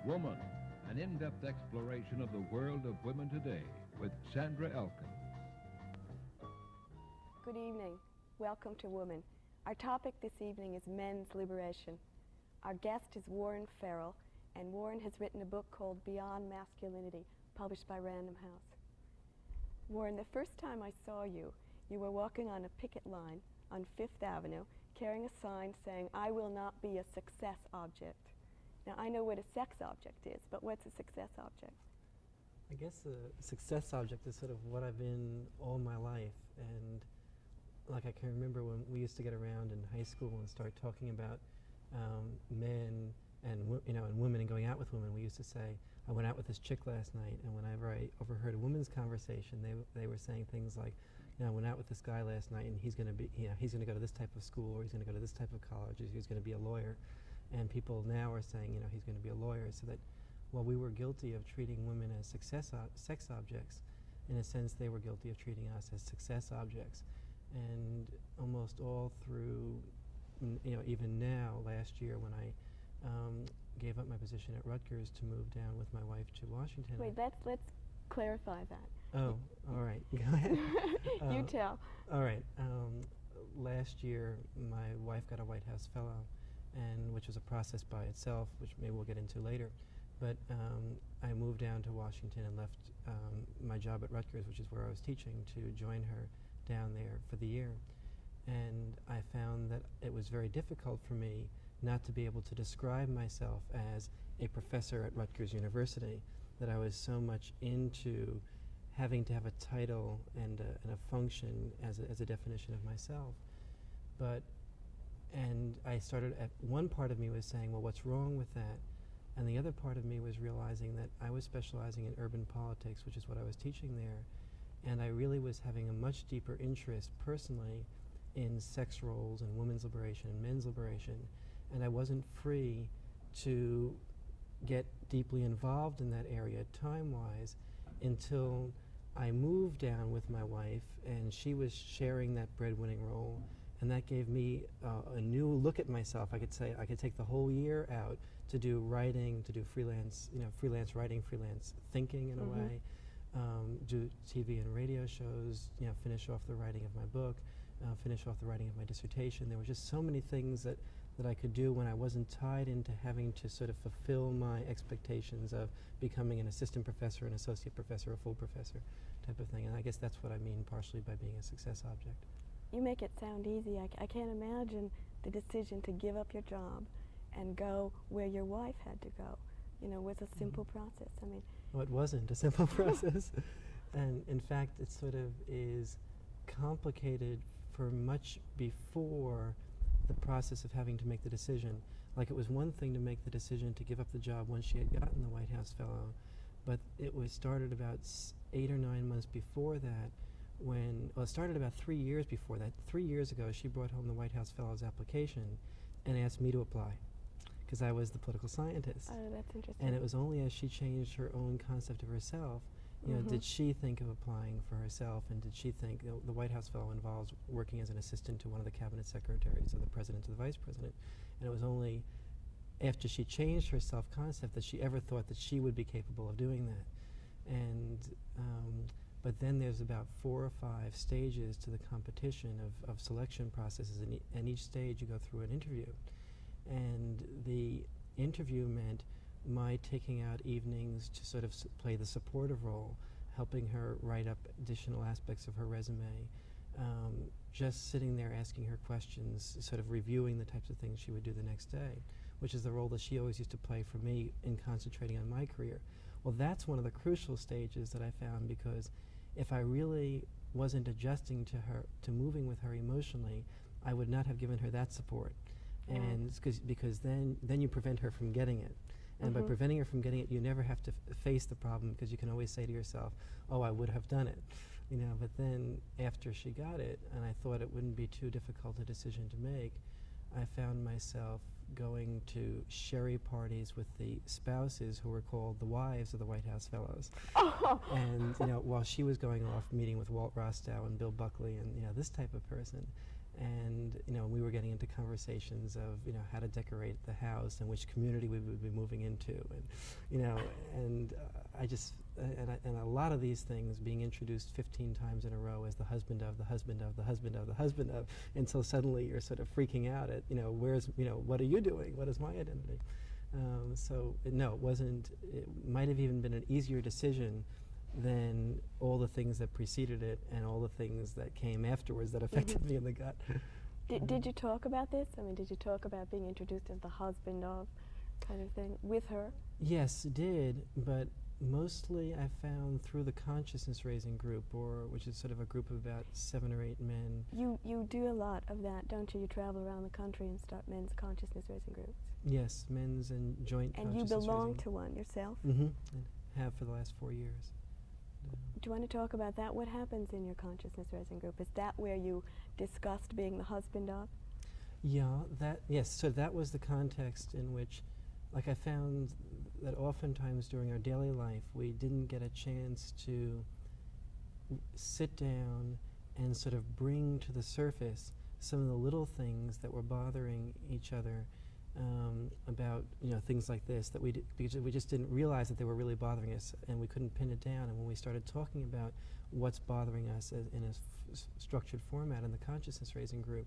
Woman, an in-depth exploration of the world of women today with Sandra Elkin. Good evening. Welcome to Woman. Our topic this evening is men's liberation. Our guest is Warren Farrell, and Warren has written a book called Beyond Masculinity, published by Random House. Warren, the first time I saw you, you were walking on a picket line on Fifth Avenue, carrying a sign saying, "I will not be a success object." Now, I know what a sex object is, but what's a success object? I guess a success object is sort of what I've been all my life. And like I can remember when we used to get around in high school and start talking about men and women and going out with women, we used to say, "I went out with this chick last night," and whenever I overheard a women's conversation, they were saying things like, "I went out with this guy last night, and he's going to go to this type of school, or he's going to go to this type of college, or he's going to be a lawyer." And people now are saying, he's going to be a lawyer, so that while we were guilty of treating women as sex objects, in a sense they were guilty of treating us as success objects. And almost all through, even now, last year when I gave up my position at Rutgers to move down with my wife to Washington. Wait, let's clarify that. Oh, all right. Go ahead. You tell. All right. Last year, my wife got a White House Fellow, which was a process by itself, which maybe we'll get into later. But I moved down to Washington and left my job at Rutgers, which is where I was teaching, to join her down there for the year. And I found that it was very difficult for me not to be able to describe myself as a professor at Rutgers University, that I was so much into having to have a title and a function as a definition of myself. And I started, at one part of me was saying, well, what's wrong with that? And the other part of me was realizing that I was specializing in urban politics, which is what I was teaching there. And I really was having a much deeper interest personally in sex roles and women's liberation and men's liberation. And I wasn't free to get deeply involved in that area time-wise until I moved down with my wife, and she was sharing that breadwinning role. And that gave me a new look at myself. I could say I could take the whole year out to do writing, to do freelance writing, freelance thinking in a way, do TV and radio shows, finish off the writing of my book, finish off the writing of my dissertation. There were just so many things that I could do when I wasn't tied into having to sort of fulfill my expectations of becoming an assistant professor, an associate professor, a full professor type of thing. And I guess that's what I mean partially by being a success object. You make it sound easy. I can't imagine the decision to give up your job and go where your wife had to go. Was a simple process. I mean, well, it wasn't a simple process. And in fact, it sort of is complicated for much before the process of having to make the decision. Like, it was one thing to make the decision to give up the job once she had gotten the White House Fellow, but it was started about 8 or 9 months before that, it started about 3 years before that. 3 years ago, she brought home the White House Fellow's application and asked me to apply, because I was the political scientist. Oh, that's interesting. And it was only as she changed her own concept of herself, did she think of applying for herself, and did she think, the White House Fellow involves working as an assistant to one of the cabinet secretaries, or the president or the vice president. And it was only after she changed her self-concept that she ever thought that she would be capable of doing that. And but then there's about 4 or 5 stages to the competition of selection processes, and each stage you go through an interview. And the interview meant my taking out evenings to sort of play the supportive role, helping her write up additional aspects of her resume, just sitting there asking her questions, sort of reviewing the types of things she would do the next day, which is the role that she always used to play for me in concentrating on my career. Well, that's one of the crucial stages that I found, because if I really wasn't adjusting to moving with her emotionally, I would not have given her that support. And because then you prevent her from getting it. And by preventing her from getting it, you never have to face the problem, because you can always say to yourself, oh, I would have done it. But then after she got it, and I thought it wouldn't be too difficult a decision to make, I found myself going to sherry parties with the spouses who were called the wives of the White House Fellows. And while she was going off meeting with Walt Rostow and Bill Buckley and this type of person. And we were getting into conversations of how to decorate the house and which community we would be moving into, and and I just and a lot of these things being introduced 15 times in a row as the husband of the husband of the husband of the husband of, until suddenly you're sort of freaking out at where's what are you doing? What is my identity? No, it wasn't. It might have even been an easier decision than all the things that preceded it and all the things that came afterwards that affected me in the gut. Did you talk about this? I mean, did you talk about being introduced as the husband of kind of thing with her? Yes, did, but mostly I found through the consciousness raising group, which is sort of a group of about 7 or 8 men. You do a lot of that, don't you? You travel around the country and start men's consciousness raising groups. Yes, men's and joint consciousness And you belong raising. to one yourself? Mm-hmm. And have for the last 4 years. Do you want to talk about that? What happens in your consciousness raising group? Is that where you discussed being the husband of? Yeah, yes, so that was the context in which, like, I found that oftentimes during our daily life we didn't get a chance to sit down and sort of bring to the surface some of the little things that were bothering each other, about things like this, that because we just didn't realize that they were really bothering us and we couldn't pin it down. And when we started talking about what's bothering us in a structured format in the consciousness raising group,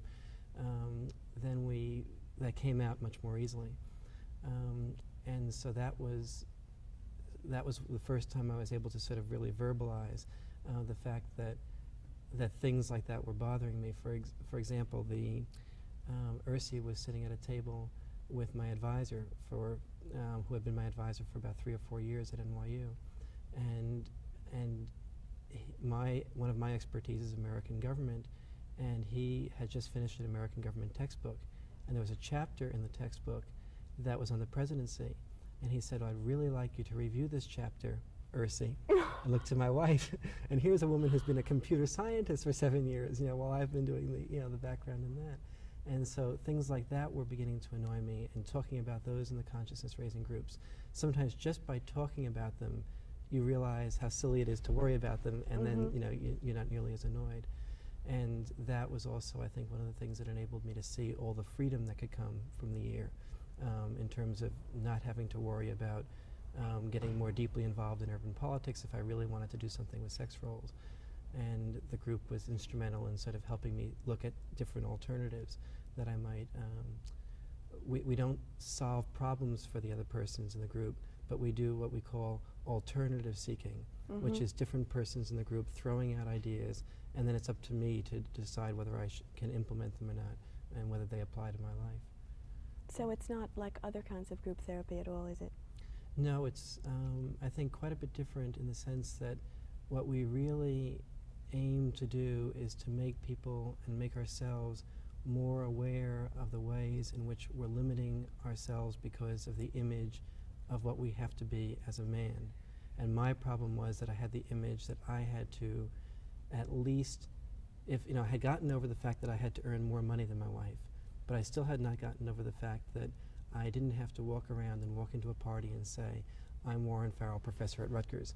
then that came out much more easily. And so that was the first time I was able to sort of really verbalize the fact that things like that were bothering me. For example, Ursi was sitting at a table with my advisor who had been my advisor for about 3 or 4 years at NYU, and one of my expertise is American government, and he had just finished an American government textbook, and there was a chapter in the textbook that was on the presidency, and he said, "I'd really like you to review this chapter, Ursi." I looked to my wife, and here's a woman who's been a computer scientist for 7 years, while I've been doing the background in that. And so things like that were beginning to annoy me, and talking about those in the consciousness raising groups. Sometimes just by talking about them, you realize how silly it is to worry about them, and then you're not nearly as annoyed. And that was also, I think, one of the things that enabled me to see all the freedom that could come from the year, in terms of not having to worry about getting more deeply involved in urban politics if I really wanted to do something with sex roles. And the group was instrumental in sort of helping me look at different alternatives that I might. We don't solve problems for the other persons in the group, but we do what we call alternative seeking, which is different persons in the group throwing out ideas, and then it's up to me to decide whether I can implement them or not, and whether they apply to my life. So it's not like other kinds of group therapy at all, is it? No, it's, I think, quite a bit different in the sense that what we really aim to do is to make people and make ourselves more aware of the ways in which we're limiting ourselves because of the image of what we have to be as a man. And my problem was that I had the image that I had to, at least, I had gotten over the fact that I had to earn more money than my wife, but I still had not gotten over the fact that I didn't have to walk around and walk into a party and say, "I'm Warren Farrell, professor at Rutgers."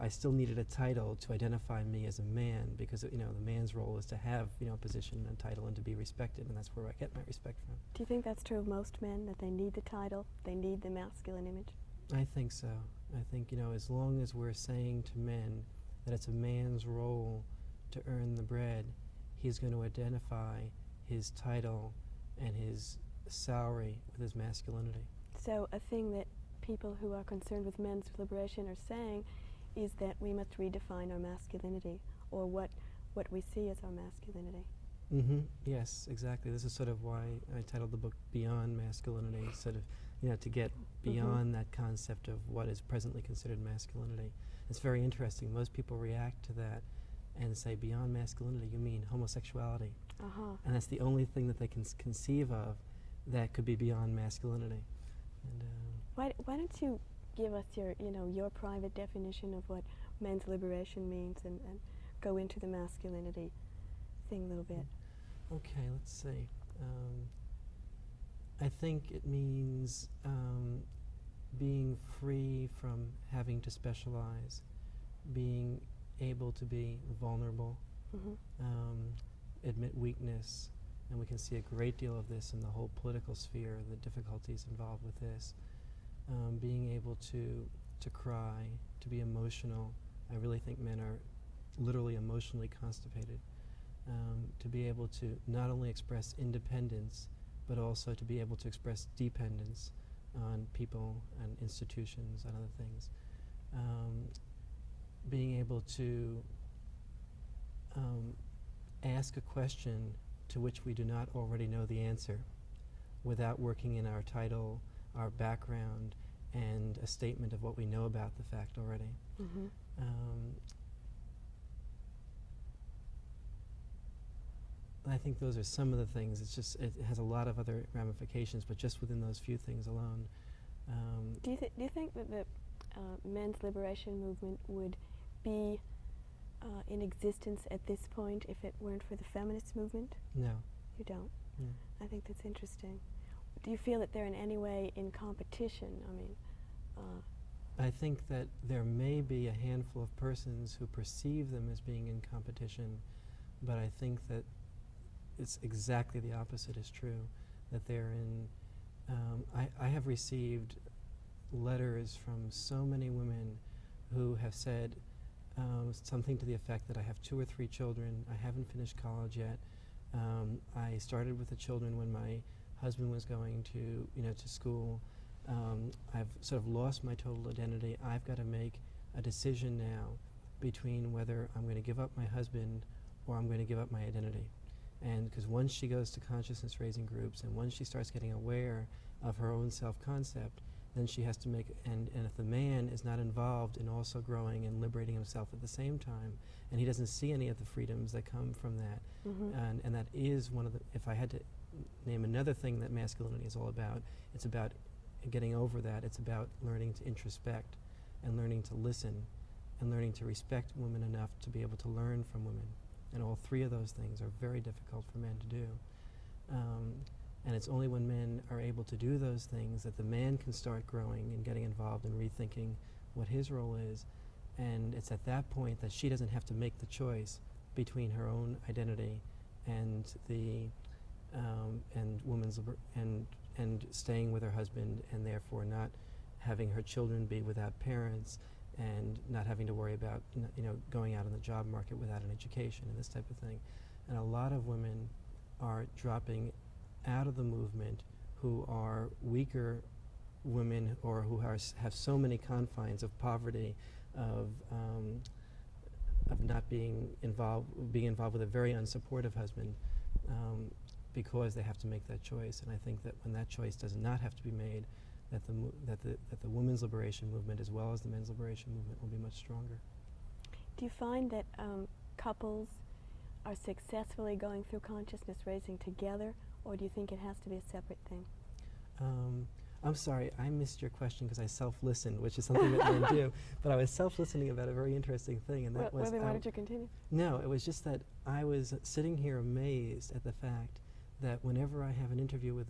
I still needed a title to identify me as a man, because the man's role is to have a position and a title and to be respected, and that's where I get my respect from. Do you think that's true of most men, that they need the title, they need the masculine image? I think so. I think as long as we're saying to men that it's a man's role to earn the bread, he's going to identify his title and his salary with his masculinity. So a thing that people who are concerned with men's liberation are saying is that we must redefine our masculinity, or what we see as our masculinity. Yes, exactly. This is sort of why I titled the book Beyond Masculinity, sort of, to get beyond that concept of what is presently considered masculinity. It's very interesting. Most people react to that and say, beyond masculinity, you mean homosexuality. And that's the only thing that they can conceive of that could be beyond masculinity. And why don't you give us your private definition of what men's liberation means, and go into the masculinity thing a little bit. Okay, let's see. I think it means being free from having to specialize, being able to be vulnerable, admit weakness, and we can see a great deal of this in the whole political sphere, the difficulties involved with this. Being able to cry, to be emotional. I really think men are literally emotionally constipated. To be able to not only express independence, but also to be able to express dependence on people and institutions and other things. Being able to ask a question to which we do not already know the answer without working in our title, our background, and a statement of what we know about the fact already. Mm-hmm. I think those are some of the things. It's just, it has a lot of other ramifications, but just within those few things alone. Do you think that the men's liberation movement would be in existence at this point if it weren't for the feminist movement? No. You don't? No. I think that's interesting. Do you feel that they're in any way in competition? I mean, I think that there may be a handful of persons who perceive them as being in competition, but I think that it's exactly the opposite is true, that they're in, I have received letters from so many women who have said something to the effect that I have 2 or 3 children, I haven't finished college yet, I started with the children when my husband was going to school, I've sort of lost my total identity, I've got to make a decision now between whether I'm going to give up my husband or I'm going to give up my identity. And because once she goes to consciousness raising groups and once she starts getting aware of her own self-concept, then she has to make, and if the man is not involved in also growing and liberating himself at the same time, and he doesn't see any of the freedoms that come from that, and that is one of the, if I had to name another thing that masculinity is all about, it's about getting over that, it's about learning to introspect and learning to listen and learning to respect women enough to be able to learn from women. And all 3 of those things are very difficult for men to do. And it's only when men are able to do those things that the man can start growing and getting involved and rethinking what his role is. And it's at that point that she doesn't have to make the choice between her own identity and the and woman's and staying with her husband, and therefore not having her children be without parents, and not having to worry about going out in the job market without an education and this type of thing. And a lot of women are dropping out of the movement who are weaker women or who have so many confines of poverty, of not being involved with a very unsupportive husband, because they have to make that choice. And I think that when that choice does not have to be made, that the women's liberation movement as well as the men's liberation movement will be much stronger. do you find that couples are successfully going through consciousness raising together, or do you think it has to be a separate thing? I'm sorry, I missed your question because I self-listened, which is something that men do. But I was self-listening about a very interesting thing, and that was... Well, then why don't you continue? No, it was just that I was sitting here amazed at the fact that whenever I have an interview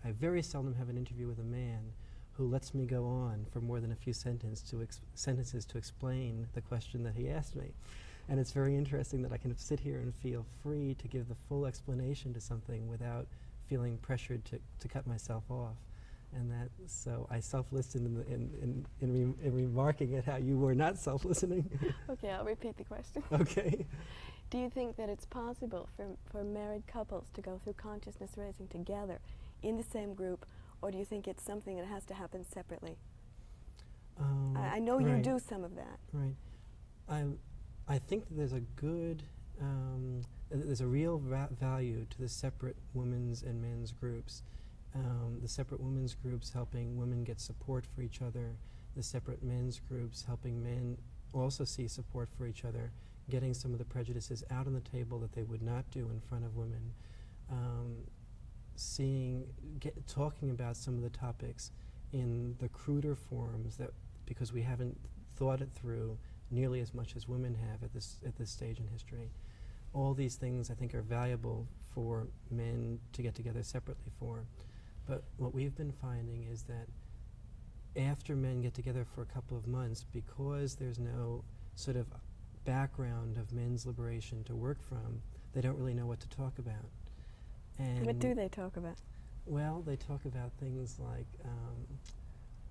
I very seldom have an interview with a man who lets me go on for more than a few sentences to explain the question that he asked me. And it's very interesting that I can sit here and feel free to give the full explanation to something without feeling pressured to cut myself off. And so I self-listened in remarking at how you were not self-listening. Okay, I'll repeat the question. Okay. Do you think that it's possible for married couples to go through consciousness raising together in the same group, or do you think it's something that has to happen separately? I know you do some of that. Right. I think that there's a good, there's a real value to the separate women's and men's groups. The separate women's groups helping women get support for each other, the separate men's groups helping men also see support for each other, getting some of the prejudices out on the table that they would not do in front of women, talking about some of the topics in the cruder forms because we haven't thought it through nearly as much as women have at this stage in history. All these things I think are valuable for men to get together separately for. But what we've been finding is that after men get together for a couple of months, because there's no sort of background of men's liberation to work from, they don't really know what to talk about. And What do they talk about? well, they talk about things like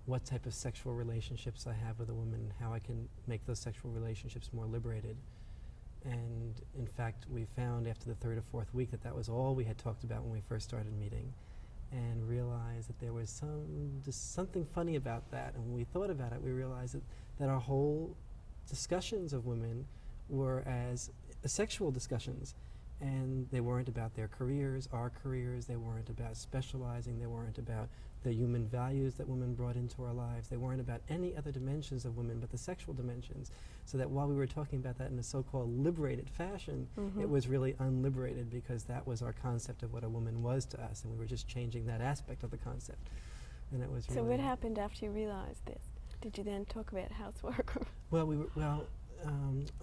what type of sexual relationships I have with a woman, and how I can make those sexual relationships more liberated. And in fact, we found after the third or fourth week that that was all we had talked about when we first started meeting, and realized that there was just something funny about that. And when we thought about it, we realized that our whole discussions of women were as sexual discussions. And they weren't about their careers, our careers. They weren't about specializing. They weren't about the human values that women brought into our lives. They weren't about any other dimensions of women but the sexual dimensions. So that while we were talking about that in a so-called liberated fashion, it was really unliberated, because that was our concept of what a woman was to us, and we were just changing that aspect of the concept. And it was So really what happened after you realized this? Did you then talk about housework? Well,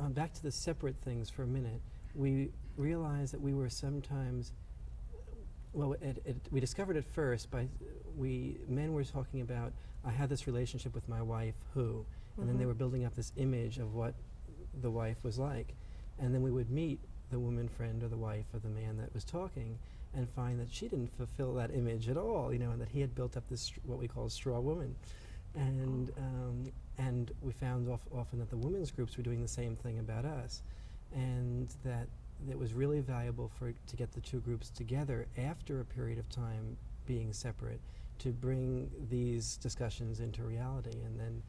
back to the separate things for a minute. We realized that we were sometimes, we discovered it first by, men were talking about, I had this relationship with my wife who, and then they were building up this image of what the wife was like. And then we would meet the woman friend or the wife of the man that was talking and find that she didn't fulfill that image at all, and that he had built up this, what we call a straw woman. And we found often that the women's groups were doing the same thing about us, and that it was really valuable to get the two groups together after a period of time being separate, to bring these discussions into reality. And then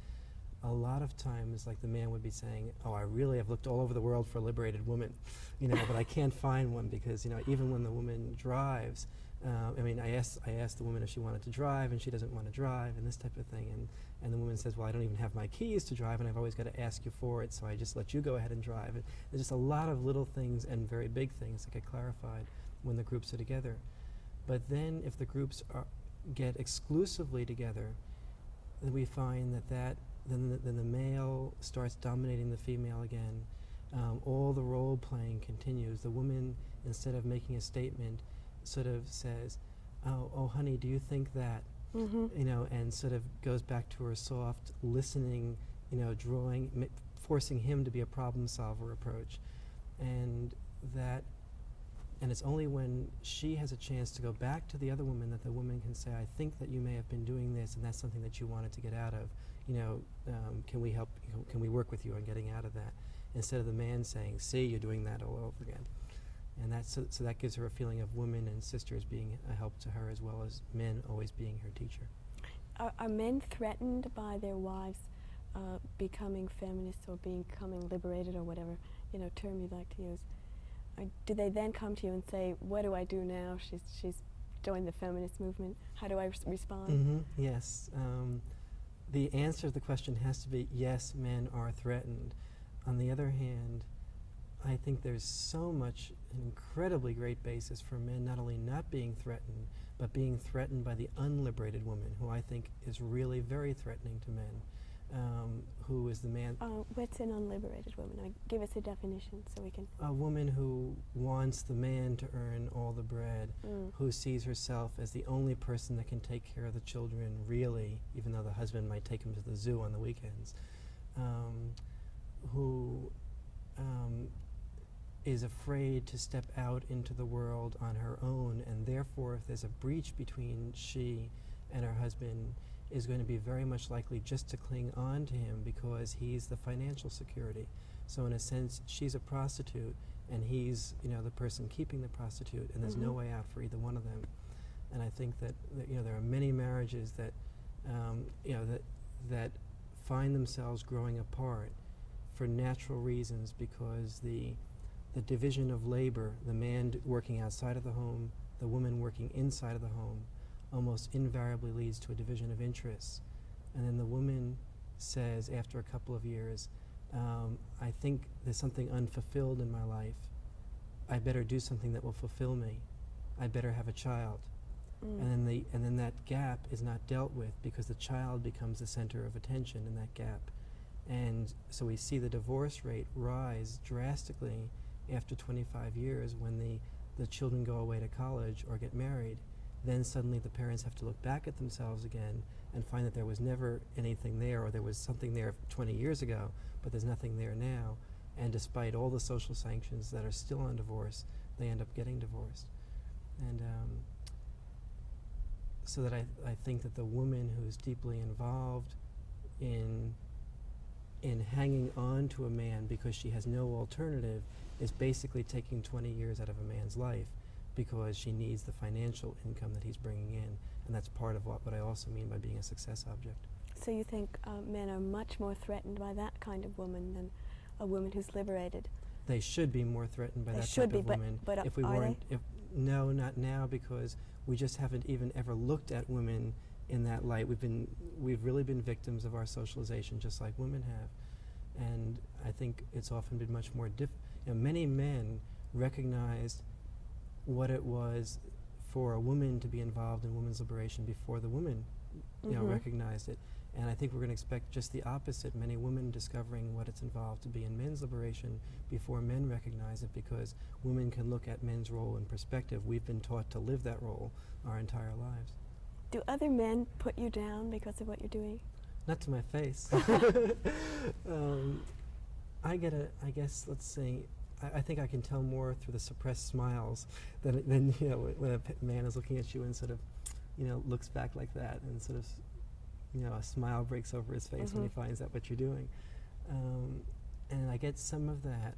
a lot of times, like, the man would be saying, oh, I really have looked all over the world for a liberated woman, but I can't find one, because even when the woman drives, I asked the woman if she wanted to drive, and she doesn't want to drive, and this type of thing. And the woman says, well, I don't even have my keys to drive, and I've always got to ask you for it, so I just let you go ahead and drive. And there's just a lot of little things and very big things that get clarified when the groups are together. But then if the groups get exclusively together, then we find that then the male starts dominating the female again. All the role playing continues. The woman, instead of making a statement, sort of says, oh honey, do you think that? And sort of goes back to her soft listening, drawing, forcing him to be a problem solver approach. And it's only when she has a chance to go back to the other woman that the woman can say, I think that you may have been doing this, and that's something that you wanted to get out of. Can we help, can we work with you on getting out of that? Instead of the man saying, see, you're doing that all over again. And so that gives her a feeling of women and sisters being a help to her, as well as men always being her teacher. Are men threatened by their wives becoming feminists or becoming liberated, or whatever term you'd like to use? Do they then come to you and say, what do I do now? She's joined the feminist movement. How do I respond? Yes. The answer to the question has to be yes, men are threatened. On the other hand, I think there's so much, an incredibly great basis for men not only not being threatened, but being threatened by the unliberated woman, who I think is really very threatening to men, who is the man. What's an unliberated woman? Give us a definition so we can. A woman who wants the man to earn all the bread, who sees herself as the only person that can take care of the children, really, even though the husband might take him to the zoo on the weekends, who is afraid to step out into the world on her own, and therefore if there's a breach between she and her husband, is going to be very much likely just to cling on to him because he's the financial security. So in a sense, she's a prostitute and he's the person keeping the prostitute, and there's no way out for either one of them. And I think that there are many marriages that that find themselves growing apart for natural reasons, because the division of labor, the man working outside of the home, the woman working inside of the home, almost invariably leads to a division of interests. And then the woman says after a couple of years, I think there's something unfulfilled in my life. I better do something that will fulfill me. I better have a child. And then that gap is not dealt with, because the child becomes the center of attention in that gap. And so we see the divorce rate rise drastically after 25 years when the children go away to college or get married. Then suddenly the parents have to look back at themselves again and find that there was never anything there, or there was something there 20 years ago, but there's nothing there now. And despite all the social sanctions that are still on divorce, they end up getting divorced. And so that I think that the woman who's deeply involved in hanging on to a man because she has no alternative is basically taking 20 years out of a man's life because she needs the financial income that he's bringing in. And that's part of what I also mean by being a success object. So you think men are much more threatened by that kind of woman than a woman who's liberated? They should be more threatened by They that should type be, of but- woman. but If we are weren't, no, not now, because we just haven't even ever looked at women in that light. We've really been victims of our socialization, just like women have. And I think it's often been much more many men recognized what it was for a woman to be involved in women's liberation before the woman recognized it. And I think we're going to expect just the opposite, many women discovering what it's involved to be in men's liberation before men recognize it, because women can look at men's role in perspective. We've been taught to live that role our entire lives. Do other men put you down because of what you're doing? Not to my face. I guess, let's see, I think I can tell more through the suppressed smiles than when a man is looking at you and sort of, looks back like that and sort of, a smile breaks over his face when he finds out what you're doing. And I get some of that,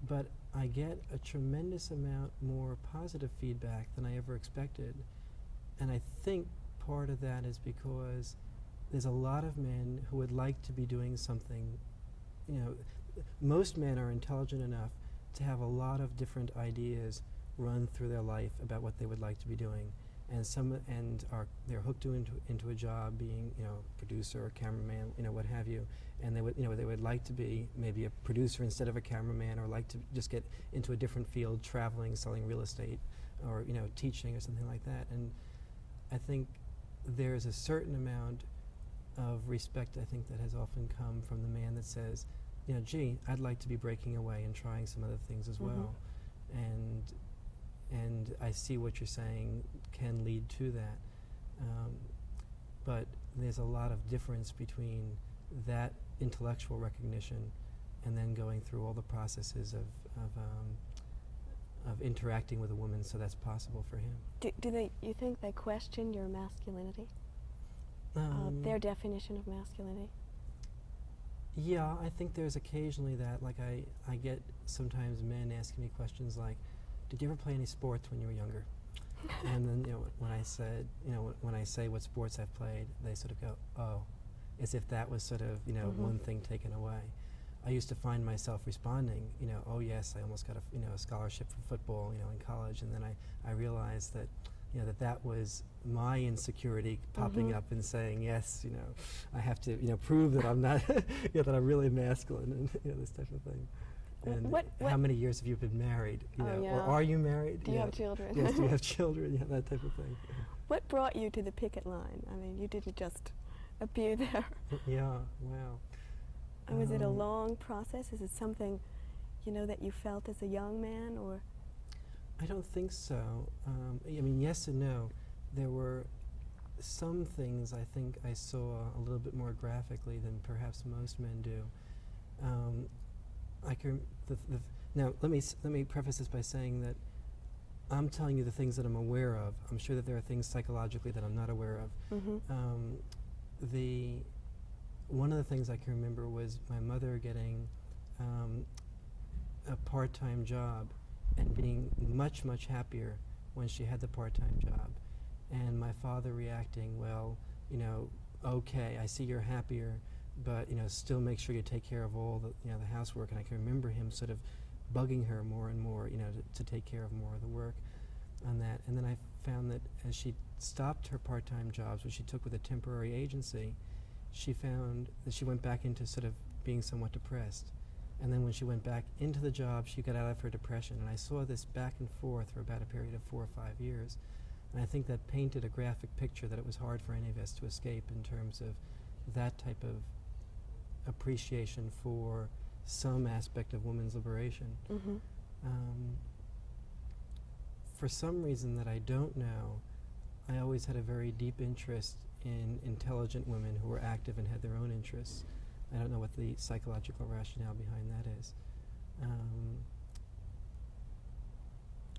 but I get a tremendous amount more positive feedback than I ever expected. And I think part of that is because there's a lot of men who would like to be doing something. Most men are intelligent enough to have a lot of different ideas run through their life about what they would like to be doing, and they're hooked into a job, being producer or cameraman, what have you, and they would like to be maybe a producer instead of a cameraman, or like to just get into a different field, traveling, selling real estate, or teaching or something like that. And I think there's a certain amount of respect, I think, that has often come from the man that says, gee, I'd like to be breaking away and trying some other things as well. And I see what you're saying can lead to that. But there's a lot of difference between that intellectual recognition and then going through all the processes of interacting with a woman so that's possible for him. You think they question your masculinity? Their definition of masculinity? Yeah, I think there's occasionally that. Like I get sometimes men asking me questions like, did you ever play any sports when you were younger? And then when I said, when I say what sports I've played, they sort of go, oh, as if that was sort of one thing taken away. I used to find myself responding, oh yes, I almost got a scholarship for football, in college, and then I realized that that was my insecurity popping up and saying, yes, I have to, prove that I'm not, that I'm really masculine, and this type of thing. And what how many years have you been married? yeah. Or are you married? Do you have children? Yes, do you have children? Yeah, that type of thing. What brought you to the picket line? I mean, you didn't just appear there. Yeah, wow. And was it a long process? Is it something, that you felt as a young man, or? I don't think so. I mean, yes and no. There were some things I think I saw a little bit more graphically than perhaps most men do. Now, let me preface this by saying that I'm telling you the things that I'm aware of. I'm sure that there are things psychologically that I'm not aware of. One of the things I can remember was my mother getting a part-time job and being much, much happier when she had the part-time job. And my father reacting, well, okay, I see you're happier, but still make sure you take care of all the the housework. And I can remember him sort of bugging her more and more, to take care of more of the work on that. And then I found that as she stopped her part-time jobs, which she took with a temporary agency, she found that she went back into sort of being somewhat depressed. And then when she went back into the job, she got out of her depression. And I saw this back and forth for about a period of 4 or 5 years. And I think that painted a graphic picture that it was hard for any of us to escape in terms of that type of appreciation for some aspect of women's liberation. For some reason that I don't know, I always had a very deep interest in intelligent women who were active and had their own interests. I don't know what the psychological rationale behind that is.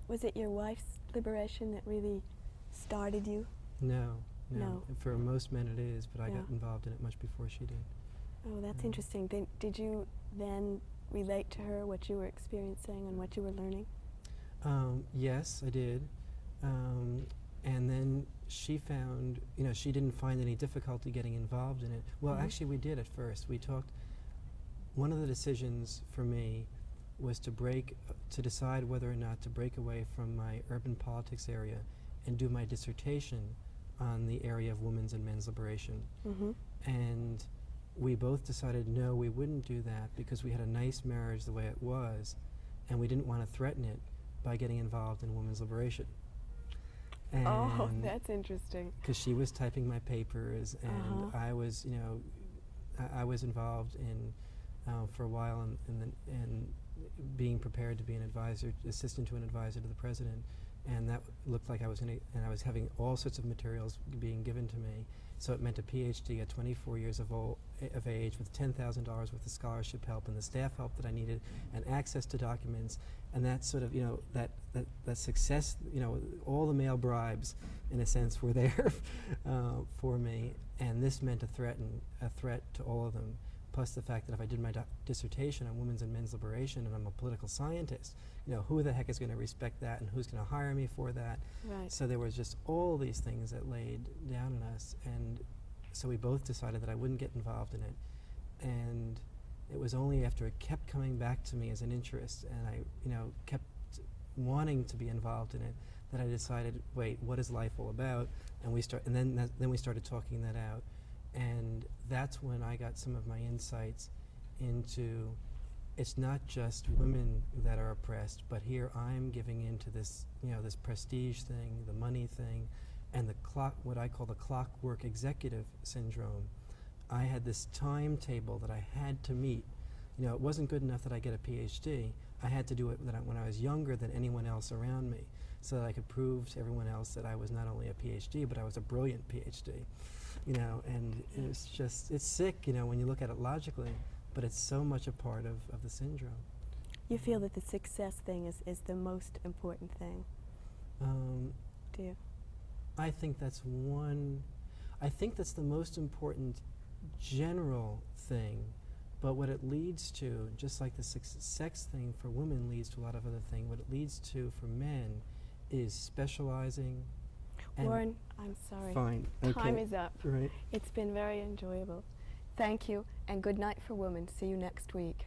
Was it your wife's liberation that really started you? No. No. For most men it is, but I Yeah. got involved in it much before she did. Oh, that's Yeah. interesting. Did you then relate to her what you were experiencing and what you were learning? Yes, I did. And then she found, she didn't find any difficulty getting involved in it. Well, Mhm. actually we did at first. We talked, one of the decisions for me was to decide whether or not to break away from my urban politics area and do my dissertation on the area of women's and men's liberation. Mm-hmm. And we both decided no, we wouldn't do that because we had a nice marriage the way it was, and we didn't want to threaten it by getting involved in women's liberation. Oh, And that's interesting. because she was typing my papers, and I was, I was involved in for a while in being prepared to be an advisor, assistant to an advisor to the president, and that looked like I was going to, and I was having all sorts of materials being given to me. So it meant a PhD at 24 years of age with $10,000 worth of scholarship help and the staff help that I needed and access to documents, and that sort of, that success, all the male bribes, in a sense, were there for me, and this meant a threat to all of them, plus the fact that if I did my dissertation on women's and men's liberation and I'm a political scientist, who the heck is going to respect that and who's going to hire me for that? Right. So there was just all these things that laid down on us, and so we both decided that I wouldn't get involved in it. And it was only after it kept coming back to me as an interest, and I, kept wanting to be involved in it, that I decided, wait, what is life all about? And then we started talking that out, and that's when I got some of my insights into, it's not just women that are oppressed, but here I'm giving into this, this prestige thing, the money thing, and what I call the clockwork executive syndrome. I had this timetable that I had to meet. It wasn't good enough that I get a PhD. I had to do it when I was younger than anyone else around me, so that I could prove to everyone else that I was not only a PhD, but I was a brilliant PhD. And it's just, it's sick, when you look at it logically, but it's so much a part of the syndrome. You feel that the success thing is the most important thing? Do you? I think that's the most important general thing, but what it leads to, just like the sex thing for women leads to a lot of other things, what it leads to for men is specializing. Warren, I'm sorry. Fine. Okay. Time is up. Right. It's been very enjoyable. Thank you, and good night for women. See you next week.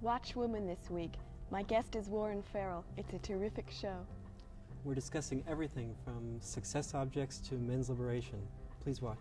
Watch Woman this week. My guest is Warren Farrell. It's a terrific show. We're discussing everything from success objects to men's liberation. Please watch.